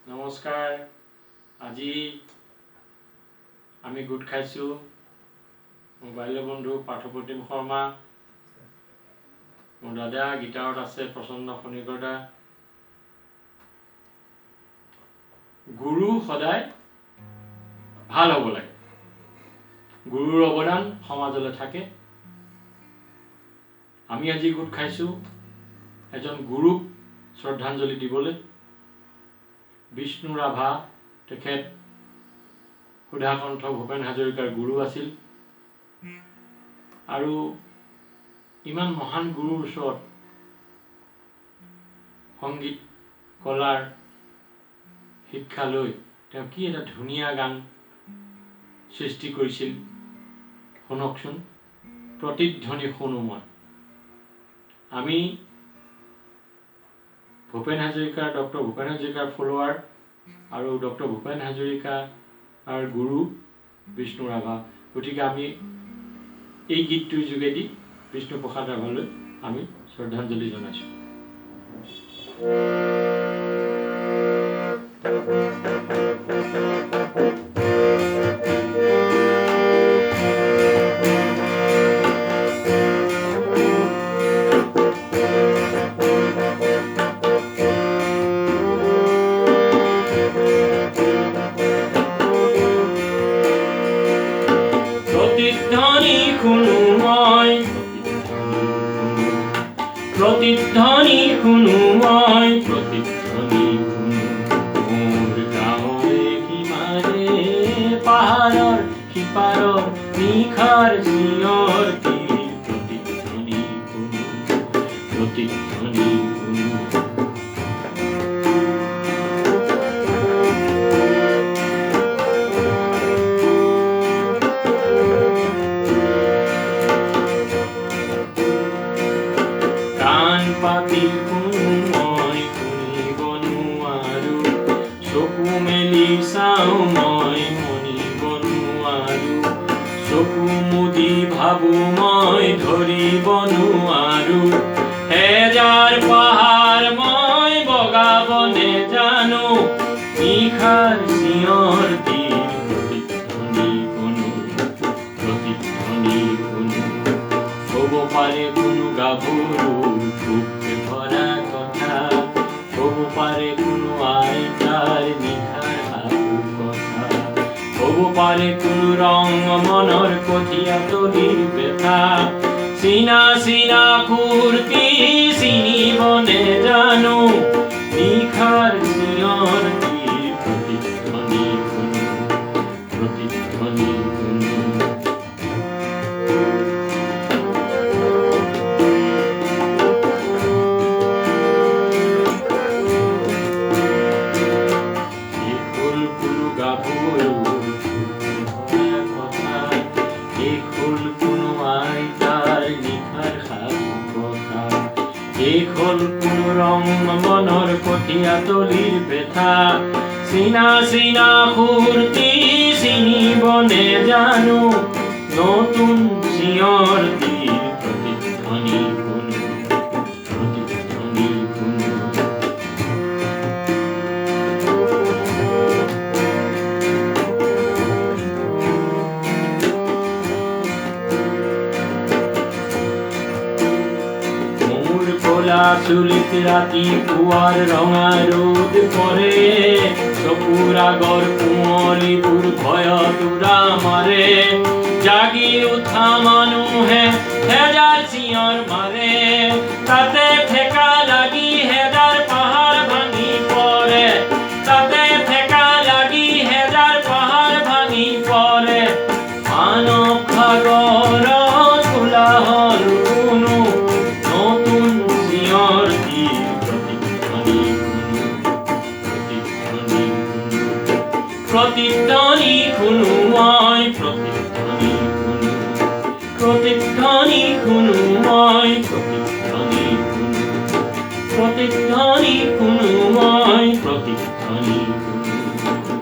নমস্কাৰ। আজি আমি গোট খাইছোঁ মোৰ বাল্য বন্ধু পাৰ্থপ্ৰতিম শৰ্মা, মোৰ দাদা গীটাৰত আছে প্ৰচন্ন খনিকৰদা। গুৰু সদায় ভাল হ'ব লাগে, গুৰুৰ অৱদান সমাজলৈ থাকে। আমি আজি গোট খাইছোঁ এজন গুৰুক শ্ৰদ্ধাঞ্জলি দিবলৈ। বিষ্ণু ৰাভা তেখেত সুধাকণ্ঠ ভূপেন হাজৰিকাৰ গুৰু আছিল আৰু ইমান মহান গুৰুৰ ওচৰত সংগীত কলাৰ শিক্ষা লৈ তেওঁ কি এটা ধুনীয়া গান সৃষ্টি কৰিছিল, শুনকচোন। প্ৰতিধ্বনি শুনো মই। আমি ডক্টৰ ভূপেন হাজৰিকাৰ ফলোৱাৰ আৰু ডক্টৰ ভূপেন হাজৰিকাৰ গুৰু বিষ্ণু ৰাভা, গতিকে আমি এই গীতটোৰ যোগেদি বিষ্ণুপ্ৰসাদ ৰাভালৈ আমি শ্ৰদ্ধাঞ্জলি জনাইছোঁ। প্ৰতিধ্বনি শুনো মই, প্ৰতিধ্বনি শুনো মই, প্ৰতিধ্বনি শুনো মোৰ গাঁৱৰে সীমাৰে, পাহাৰৰ সিপাৰৰ নিশাৰ চিঞৰ তীৰ, প্ৰতিধ্বনি শুনো, প্ৰতিধ্বনি শুনো। পাতি শুনো মই, শুনিব নোৱাৰো, চকু মেলি চাওঁ মই, মনিব নোৱাৰো, চকু মুদি ভাবো মই, ধৰিব নোৱাৰো, হেজাৰ পাহাৰ মই বগাব নেজানো, নিশাৰ চিঞৰ তীৰ, প্ৰতিধ্বনি শুনো, প্ৰতিধ্বনি শুনো। ক'ব পাৰে কোনো গাভৰুৰ বুকে ভৰা কথা, ক'ব পাৰে কোনো আইতাৰ নিশাৰ সাধু কথা, ক'ব পাৰে কোনো ৰং মনৰ কঠীয়া তলিৰ বেথা, চিনা চিনা কুৰ্তি চিনিব নেজানো, নিশাৰ চিঞৰ তীৰ, প্ৰতিধ্বনি শুনো, প্ৰতিধ্বনি শুনো। হ'ল কোনো ৰং মনৰ কঠীয়া তলিৰ বেথা, চিনা চিনা কুৰ্তি চিনিব নেজানো, নতুন চিঞৰ তীৰ, প্ৰতিধ্বনি শুনো, প্ৰতিধ্বনি শুনো। চুলিত ৰাতি পুৱাৰ ৰঙা ৰ'দ পৰে, চকুৰ আগৰ কুঁৱলীবোৰ ভয়ত উৰা মাৰে, জাগি উঠা মানুহে হেজাৰ চিঞৰ মাৰে,